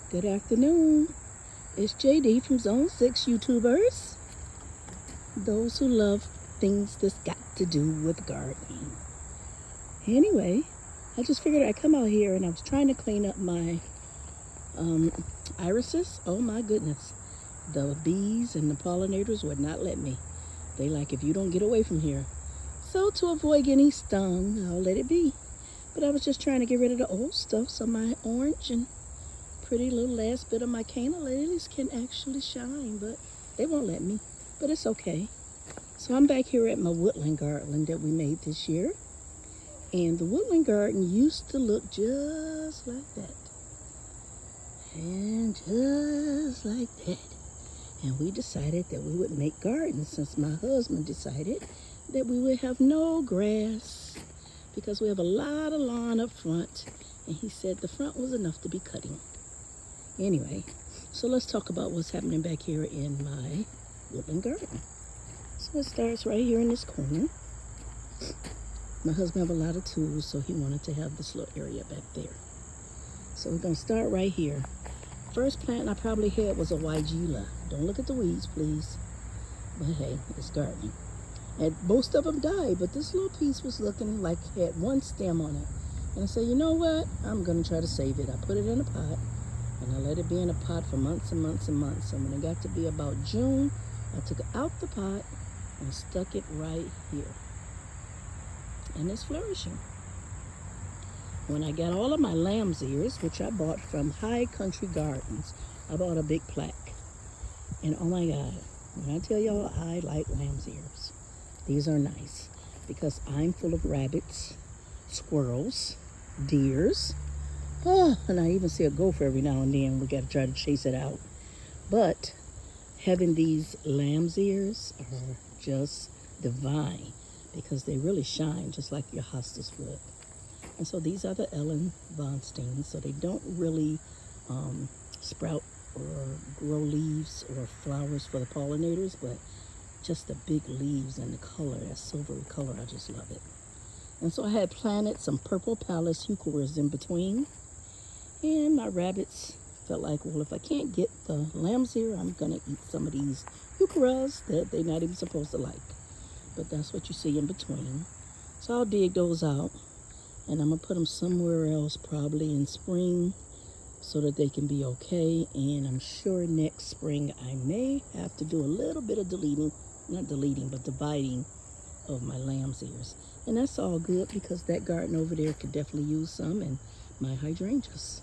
Good afternoon. It's JD from Zone 6 YouTubers. Those who love things that's got to do with gardening. Anyway, I just figured I'd come out here and I was trying to clean up my irises. Oh my goodness. The bees and the pollinators would not let me. They like, if you don't get away from here. So to avoid getting stung, I'll let it be. But I was just trying to get rid of the old stuff so my orange and pretty little last bit of my canna lilies can actually shine, but they won't let me. But it's okay. So I'm back here at my woodland garden that we made this year. And the woodland garden used to look just like that. And just like that. And we decided that we would make gardens since my husband decided that we would have no grass because we have a lot of lawn up front. And he said the front was enough to be cutting. Anyway, so let's talk about what's happening back here in my woodland garden. So it starts right here in this corner. My husband have a lot of tools, so he wanted to have this little area back there. So we're gonna start right here. First plant I probably had was a Weigela. Don't look at the weeds, please. But hey, it's gardening. And most of them died, but this little piece was looking like it had one stem on it. And I said, you know what? I'm gonna try to save it. I put it in a pot. And I let it be in a pot for months and months and months. And when it got to be about June, I took it out the pot and stuck it right here. And it's flourishing. When I got all of my lamb's ears, which I bought from High Country Gardens, I bought a big plaque. And oh my God, when I tell y'all I like lamb's ears, these are nice because I'm full of rabbits, squirrels, deers. Oh, and I even see a gopher every now and then. We got to try to chase it out. But having these lamb's ears are just divine because they really shine just like your hostas would. And so these are the Ellen Von Steins. So they don't really sprout or grow leaves or flowers for the pollinators, but just the big leaves and the color, that silvery color, I just love it. And so I had planted some purple Pallas heucheras in between. And my rabbits felt like, well, if I can't get the lamb's ear, I'm going to eat some of these heucheras that they're not even supposed to like. But that's what you see in between. So I'll dig those out. And I'm going to put them somewhere else, probably in spring, so that they can be okay. And I'm sure next spring I may have to do a little bit of deleting, not deleting, but dividing of my lamb's ears. And that's all good because that garden over there could definitely use some, and my hydrangeas.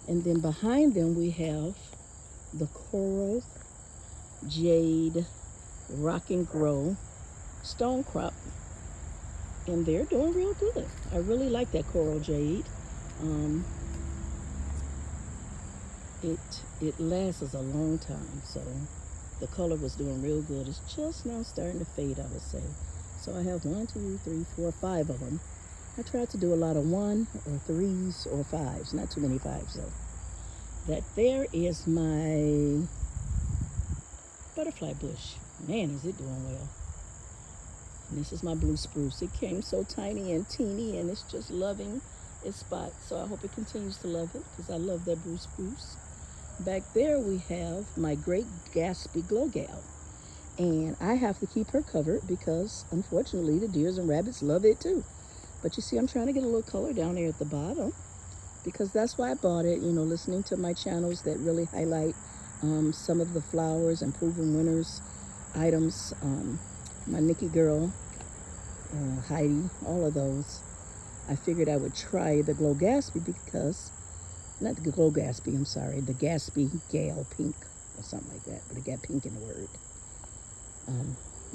And then behind them we have the coral, jade, rock and grow, stone crop. And they're doing real good. I really like that coral jade. It lasts a long time, so the color was doing real good. It's just now starting to fade, I would say. So I have 1, 2, 3, 4, 5 of them. I tried to do a lot of 1 or 3s or 5s, not too many 5s though. That there is my butterfly bush. Man, is it doing well. And this is my blue spruce. It came so tiny and teeny, and it's just loving its spot. So I hope it continues to love it because I love that blue spruce. Back there we have my great Gatsby glow gal. And I have to keep her covered because, unfortunately, the deers and rabbits love it too. But you see, I'm trying to get a little color down there at the bottom because that's why I bought it, you know, listening to my channels that really highlight some of the flowers and proven winners items. My Nikki girl, Heidi, all of those. I figured I would try the Glow Gatsby because, not the Glow Gatsby, I'm sorry, the Gatsby Gale Pink or something like that, but it got pink in the word.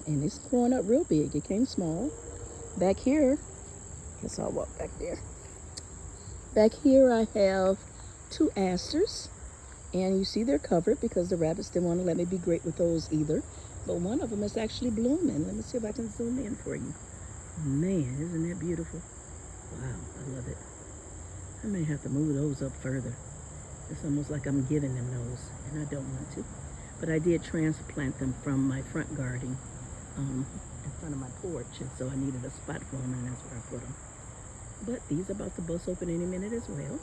And it's growing up real big. It came small. Back here, guess I'll walk back there. Back here I have 2 asters, and you see they're covered because the rabbits didn't want to let me be great with those either. But one of them is actually blooming. Let me see if I can zoom in for you. Man, isn't that beautiful? Wow, I love it. I may have to move those up further. It's almost like I'm giving them those, and I don't want to. But I did transplant them from my front garden in front of my porch, and so I needed a spot for them, and that's where I put them. But these are about to bust open any minute as well.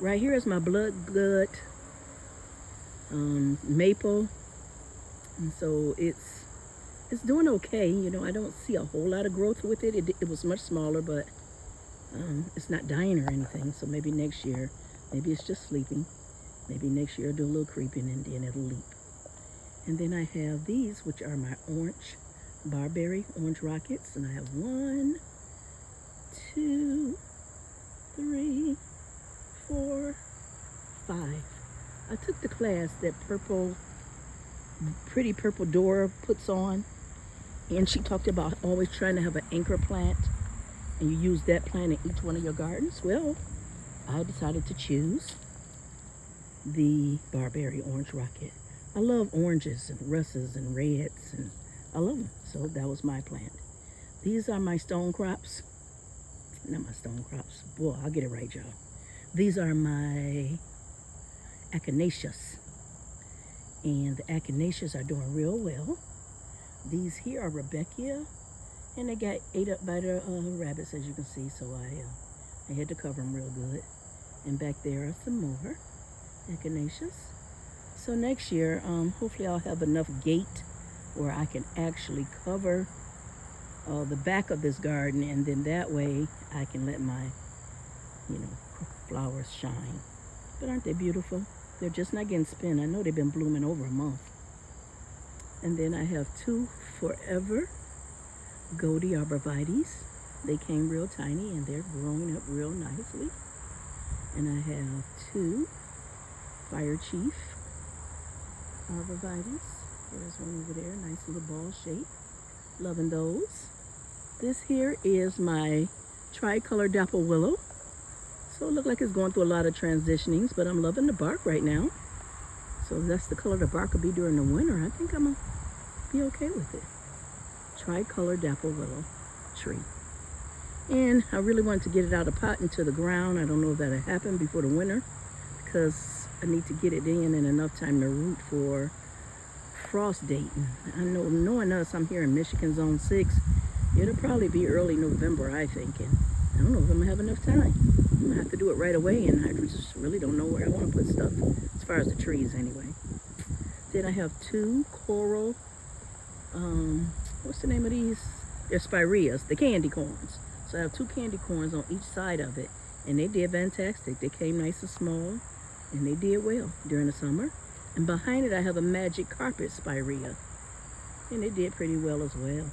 Right here is my bloodgood maple, and so it's doing okay. You know, I don't see a whole lot of growth with it. It was much smaller, but it's not dying or anything. So maybe next year, maybe it's just sleeping. Maybe next year I'll do a little creeping and then it'll leap. And then I have these, which are my orange barberry orange rockets, and I have 1, 2, 3, 4, 5. I took the class that pretty purple Dora puts on, and she talked about always trying to have an anchor plant, and you use that plant in each one of your gardens. Well, I decided to choose the barberry orange rocket. I love oranges and russes and reds, and I love them. So that was my plant. These are my stone crops. Not my stone crops. Boy, I'll get it right, y'all. These are my echinaceas. And the echinaceas are doing real well. These here are Rebecca, and they got ate up by the rabbits, as you can see. So I had to cover them real good. And back there are some more echinaceas. So next year, hopefully I'll have enough gate where I can actually cover the back of this garden, and then that way I can let my, flowers shine. But aren't they beautiful? They're just not getting spent. I know they've been blooming over a month. And then I have 2 forever Goldie arborvitaes. They came real tiny and they're growing up real nicely. And I have 2 Fire Chief arborvitaes. There's one over there, nice little ball shape. Loving those. This here is my tricolor dapple willow. So it looks like it's going through a lot of transitionings, but I'm loving the bark right now. So that's the color the bark will be during the winter. I think I'm gonna be okay with it. Tricolor dapple willow tree. And I really wanted to get it out of the pot into the ground. I don't know if that'll happen before the winter, because I need to get it in enough time to root for frost dating. I know, knowing us, I'm here in Michigan Zone 6. It'll probably be early November, I think. And I don't know if I'm gonna have enough time. I'm gonna have to do it right away, and I just really don't know where I want to put stuff, as far as the trees anyway. Then I have 2 coral, what's the name of these? They're spireas, the candy corns. So I have 2 candy corns on each side of it, and they did fantastic. They came nice and small, and they did well during the summer. And behind it I have a magic carpet spirea, and they did pretty well as well.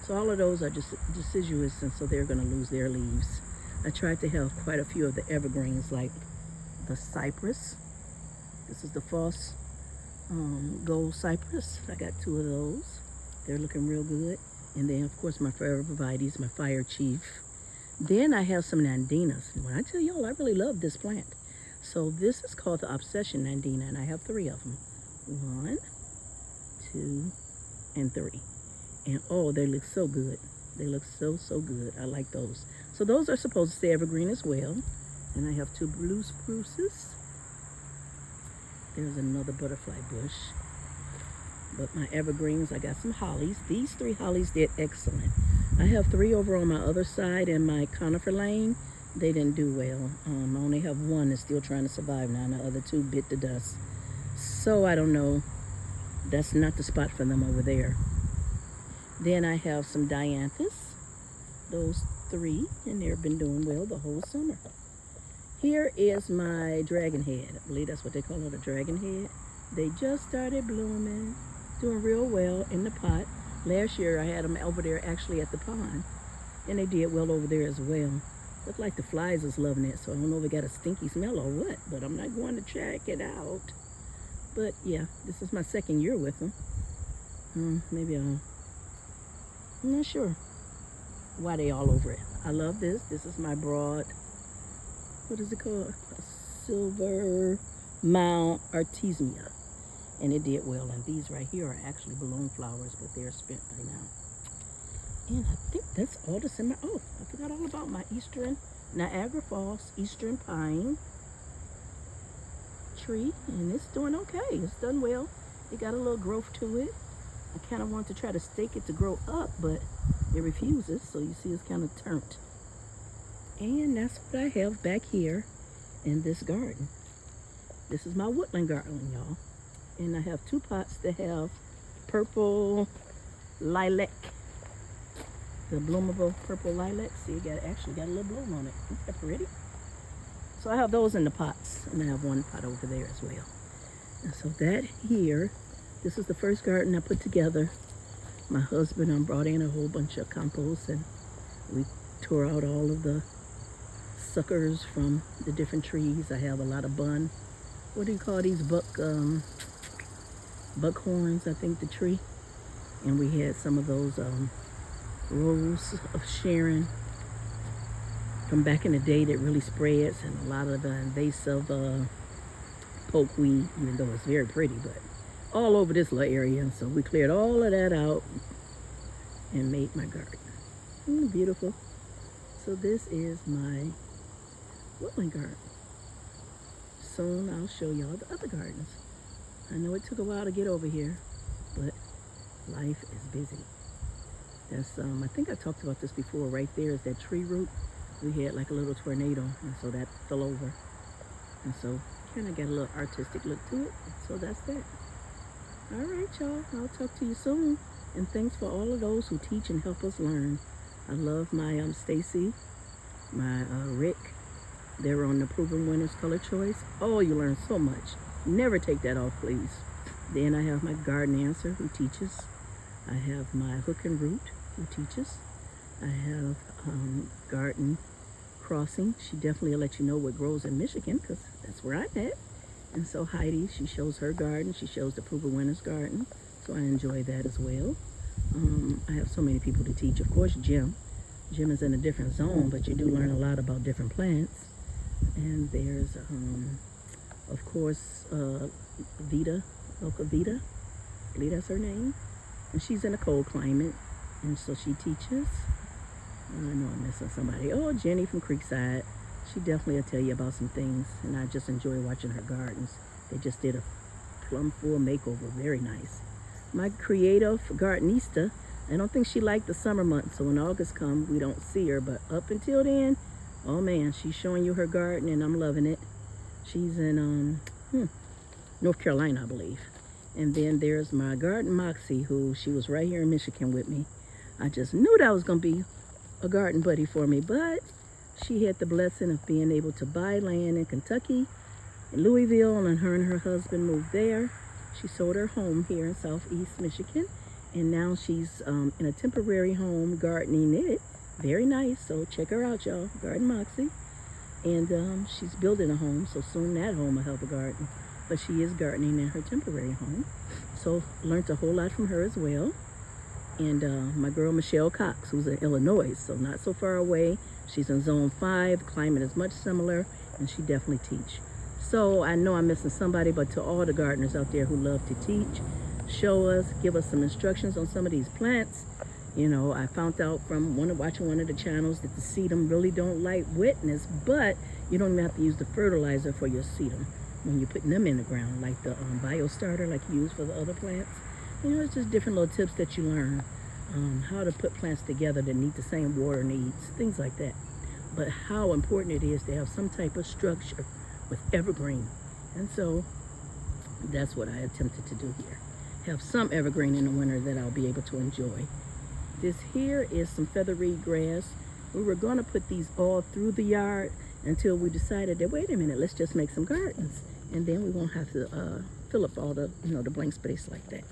So all of those are just deciduous, and so they're going to lose their leaves. I tried to have quite a few of the evergreens, like the cypress. This is the false gold cypress. I got 2 of those. They're looking real good. And then, of course, my forever arborvitaes, my Fire Chief. Then I have some nandinas. And when I tell y'all, I really love this plant. So this is called the Obsession Nandina, and I have 3 of them. 1, 2, and 3. And oh, they look so good. They look so good. I like those. So those are supposed to stay evergreen as well. And I have 2 blue spruces. There's another butterfly bush. But my evergreens, I got some hollies. These 3 hollies did excellent. I have 3 over on my other side in my conifer lane. They didn't do well. I only have 1 that's still trying to survive now, and the other 2 bit the dust. So I don't know. That's not the spot for them over there. Then I have some dianthus. Those 3, and they've been doing well the whole summer. Here is my dragon head. I believe that's what they call it, a dragon head. They just started blooming, doing real well in the pot. Last year I had them over there actually at the pond, and they did well over there as well. Look like the flies is loving it, so I don't know if it got a stinky smell or what, but I'm not going to check it out. But yeah, this is my 2nd year with them. I'm not sure why they all over it. I love this. This is my broad, what is it called? A silver Mount Artemisia. And it did well. And these right here are actually balloon flowers, but they're spent by now. And I think that's all that's in my, oh, I forgot all about my Eastern Niagara Falls Eastern Pine tree. And it's doing okay. It's done well. It got a little growth to it. I kind of want to try to stake it to grow up, but it refuses. So you see it's kind of turnt. And that's what I have back here in this garden. This is my woodland garden, y'all. And I have 2 pots that have purple lilac. The bloomable purple lilac. See, it actually got a little bloom on it. Isn't that pretty? So I have those in the pots, and I have 1 pot over there as well. And so that here, this is the first garden I put together. My husband brought in a whole bunch of compost, and we tore out all of the suckers from the different trees. I have a lot of what do you call these, buckhorns, I think, the tree. And we had some of those Rose of Sharon from back in the day that really spreads, and a lot of the invasive pokeweed, even though it's very pretty, but all over this little area. And so we cleared all of that out and made my garden. Isn't it beautiful? So this is my woodland garden. Soon I'll show y'all the other gardens. I know it took a while to get over here, but life is busy. That's I think I talked about this before. Right there is that tree root. We had like a little tornado, and so that fell over, and so kind of got a little artistic look to it. So that's that. All right, y'all. I'll talk to you soon. And thanks for all of those who teach and help us learn. I love my Stacy, my Rick. They were on the Proven Winners Color Choice. Oh, you learn so much. Never take that off, please. Then I have my Garden Answer, who teaches. I have my Hook and Root, who teaches. I have Garden Crossing. She definitely will let you know what grows in Michigan, because that's where I'm at. And so Heidi, she shows her garden. She shows the Proven Winners garden. So I enjoy that as well. I have so many people to teach. Of course, Jim. Jim is in a different zone, but you do learn a lot about different plants. And there's, of course, Vita, Local Vita. I believe that's her name. And she's in a cold climate, and so she teaches. I know I'm missing somebody. Oh, Jenny from Creekside. She definitely will tell you about some things, and I just enjoy watching her gardens. They just did a plum full makeover. Very nice. My creative gardenista, I don't think she liked the summer months, so when August comes, we don't see her. But up until then, oh man, she's showing you her garden, and I'm loving it. She's in North Carolina, I believe. And then there's my Garden Moxie, who she was right here in Michigan with me. I just knew that was going to be a garden buddy for me, but she had the blessing of being able to buy land in Kentucky, in Louisville, and her husband moved there. She sold her home here in Southeast Michigan, and now she's in a temporary home gardening it. Very nice, so check her out, y'all, Garden Moxie. And she's building a home, so soon that home will have a garden. But she is gardening in her temporary home. So learned a whole lot from her as well. And my girl Michelle Cox, who's in Illinois, so not so far away. She's in Zone 5, climate is much similar, and she definitely teach. So I know I'm missing somebody, but to all the gardeners out there who love to teach, show us, give us some instructions on some of these plants. You know, I found out from watching one of the channels that the sedum really don't like wetness, but you don't even have to use the fertilizer for your sedum when you're putting them in the ground, like the biostarter, like you use for the other plants. You know, it's just different little tips that you learn, how to put plants together that need the same water needs, things like that. But how important it is to have some type of structure with evergreen. And so that's what I attempted to do here. Have some evergreen in the winter that I'll be able to enjoy. This here is some feathery grass. We were going to put these all through the yard until we decided that, wait a minute, let's just make some gardens. And then we won't have to fill up all the, the blank space like that.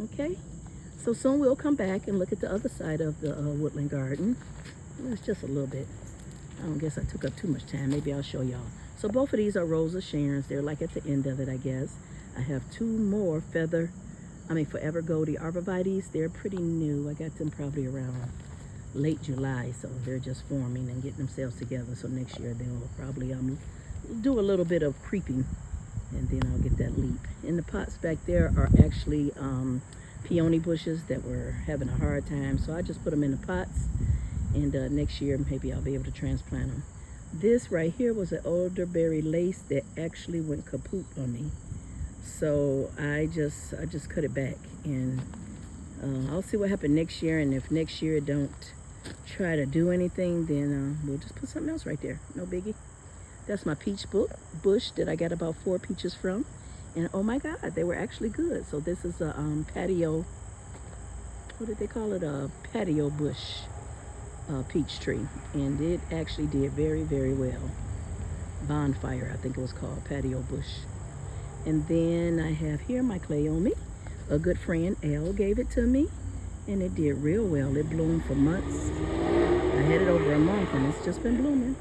Okay? So soon we'll come back and look at the other side of the woodland garden. It's just a little bit. I don't guess I took up too much time. Maybe I'll show y'all. So both of these are Rose of Sharon's. They're like at the end of it, I guess. I have 2 more Forever Goldie arborvitaes. They're pretty new. I got them probably around late July, so they're just forming and getting themselves together. So next year they'll probably do a little bit of creeping, and then I'll get that leap. In the pots back there are actually peony bushes that were having a hard time, so I just put them in the pots, and next year maybe I'll be able to transplant them. This right here was an elderberry lace that actually went kaput on me, so I just cut it back, and I'll see what happens next year. And if next year it don't try to do anything, then we'll just put something else right there. No biggie. That's my peach bush that I got about 4 peaches from. And oh my God, they were actually good. So this is a patio, what did they call it? A patio bush peach tree. And it actually did very, very well. Bonfire, I think it was called, patio bush. And then I have here my cleome. A good friend, Elle, gave it to me. And it did real well. It bloomed for months. I had it over a month and it's just been blooming.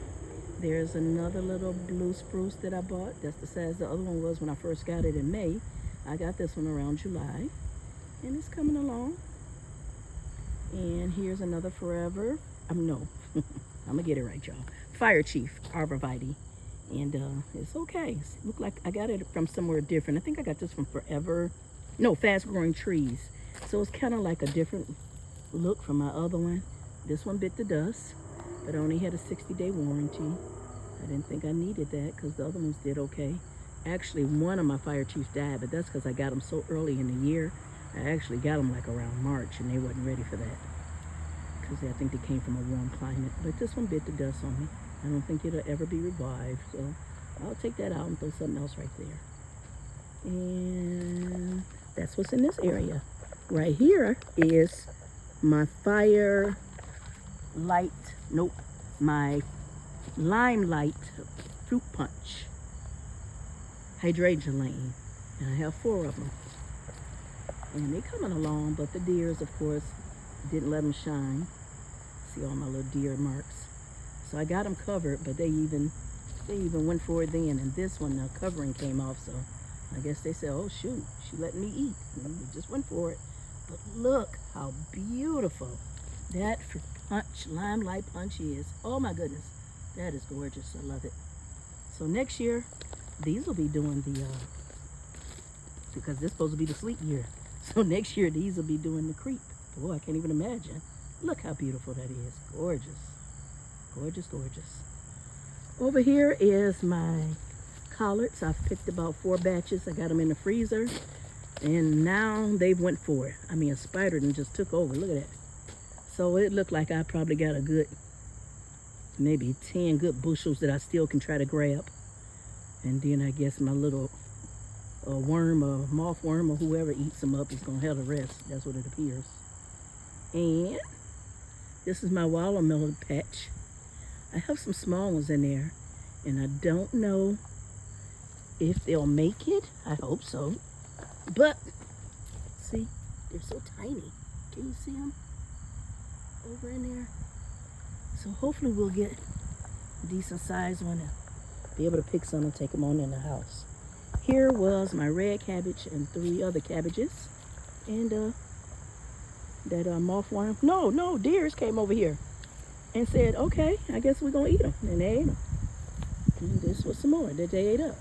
There's another little blue spruce that I bought. That's the size the other one was when I first got it in May. I got this one around July. And it's coming along. And here's another forever. No, I'm gonna get it right, y'all. Fire Chief Arborvitae. And it's okay. It looked like I got it from somewhere different. I think I got this from Fast Growing Trees. So it's kind of like a different look from my other one. This one bit the dust, but I only had a 60-day warranty. I didn't think I needed that because the other ones did okay. Actually, one of my Fire Chiefs died, but that's because I got them so early in the year. I actually got them like around March, and they wasn't ready for that because I think they came from a warm climate. But this one bit the dust on me. I don't think it'll ever be revived, so I'll take that out and throw something else right there. And that's what's in this area. Right here is my my Limelight fruit punch hydrangea lane, and I have 4 of them, and they're coming along. But the deers, of course, didn't let them shine. See all my little deer marks. So I got them covered, but they even went for it then. And this one, the covering came off, so I guess they said, "Oh shoot, she letting me eat." And we just went for it. But look how beautiful that fruit punch, Limelight punch is. Oh my goodness, that is gorgeous. I love it. So next year, these will be doing because this is supposed to be the sleep year. So next year, these will be doing the creep. Boy, I can't even imagine. Look how beautiful that is. Gorgeous. Gorgeous, gorgeous. Over here is my collards. I've picked about 4 batches. I got them in the freezer. And now they've went for it. I mean, a spider done just took over. Look at that. So it looked like I probably got a good, maybe 10 good bushels that I still can try to grab. And then I guess my little worm or moth worm or whoever eats them up is going to have the rest. That's what it appears. And this is my watermelon patch. I have some small ones in there. And I don't know if they'll make it. I hope so. But, see, they're so tiny. Can you see them over in there? So hopefully we'll get a decent sized one and be able to pick some and take them on in the house. Here was my red cabbage and 3 other cabbages. And that mothworm. No, deers came over here and said, okay, I guess we're going to eat them. And they ate them. And this was some more that they ate up.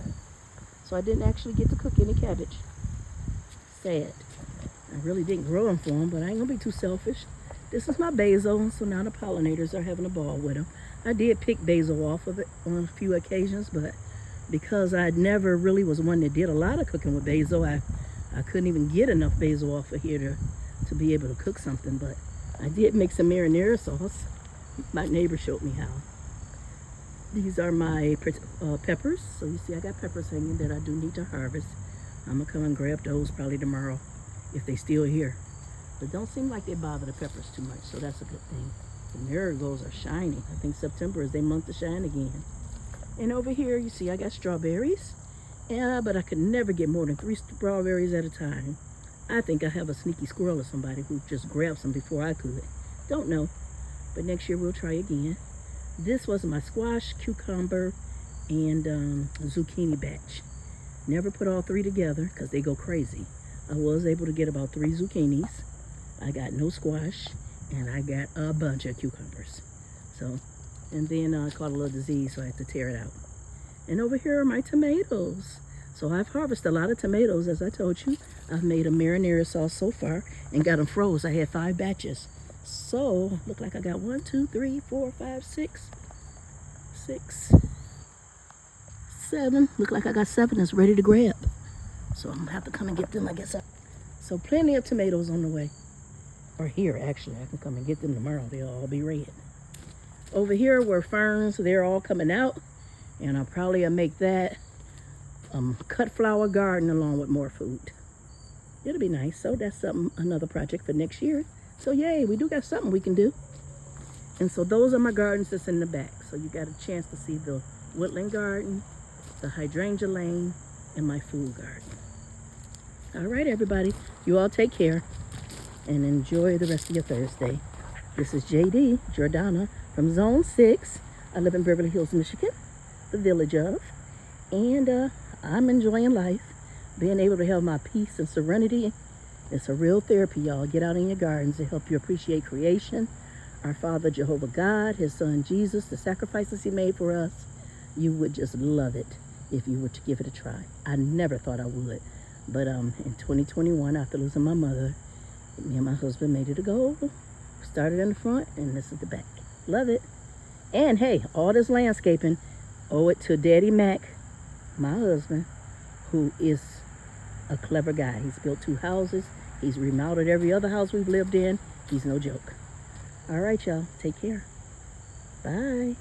So I didn't actually get to cook any cabbage. Sad. I really didn't grow them for them, but I ain't gonna be too selfish. This is my basil, so now the pollinators are having a ball with them. I did pick basil off of it on a few occasions, but because I never really was one that did a lot of cooking with basil, I couldn't even get enough basil off of here to be able to cook something. But I did make some marinara sauce. My neighbor showed me how. These are my peppers. So you see I got peppers hanging that I do need to harvest. I'm gonna come and grab those probably tomorrow if they still here. But don't seem like they bother the peppers too much, so that's a good thing. The marigolds are shining. I think September is their month to shine again. And over here, you see I got strawberries. Yeah, but I could never get more than 3 strawberries at a time. I think I have a sneaky squirrel or somebody who just grabbed some before I could. Don't know. But next year we'll try again. This was my squash, cucumber, and zucchini batch. Never put all 3 together because they go crazy. I was able to get about 3 zucchinis. I got no squash, and I got a bunch of cucumbers. So, and then I caught a little disease, so I had to tear it out. And over here are my tomatoes. So I've harvested a lot of tomatoes, as I told you. I've made a marinara sauce so far and got them froze. I had 5 batches. So, look like I got 1, 2, 3, 4, 5, 6, 7. Look like I got 7 that's ready to grab. So I'm gonna have to come and get them, I guess. So plenty of tomatoes on the way. Or here, actually. I can come and get them tomorrow. They'll all be red. Over here were ferns. They're all coming out. And I'll probably make that cut flower garden along with more food. It'll be nice. So that's another project for next year. So yay, we do got something we can do. And so those are my gardens that's in the back. So you got a chance to see the woodland garden, the hydrangea lane, and my food garden. All right, everybody. You all take care and enjoy the rest of your Thursday. This is JD Jordana from Zone 6. I live in Beverly Hills, Michigan, the village of. And I'm enjoying life. Being able to have my peace and serenity. It's a real therapy, y'all. Get out in your gardens to help you appreciate creation. Our Father, Jehovah God, His Son, Jesus, the sacrifices He made for us. You would just love it if you were to give it a try. I never thought I would. But in 2021, after losing my mother, me and my husband made it a goal. Started in the front, and this is the back. Love it. And hey, all this landscaping, owe it to Daddy Mac, my husband, who is a clever guy. He's built 2 houses. He's remodeled every other house we've lived in. He's no joke. All right, y'all. Take care. Bye.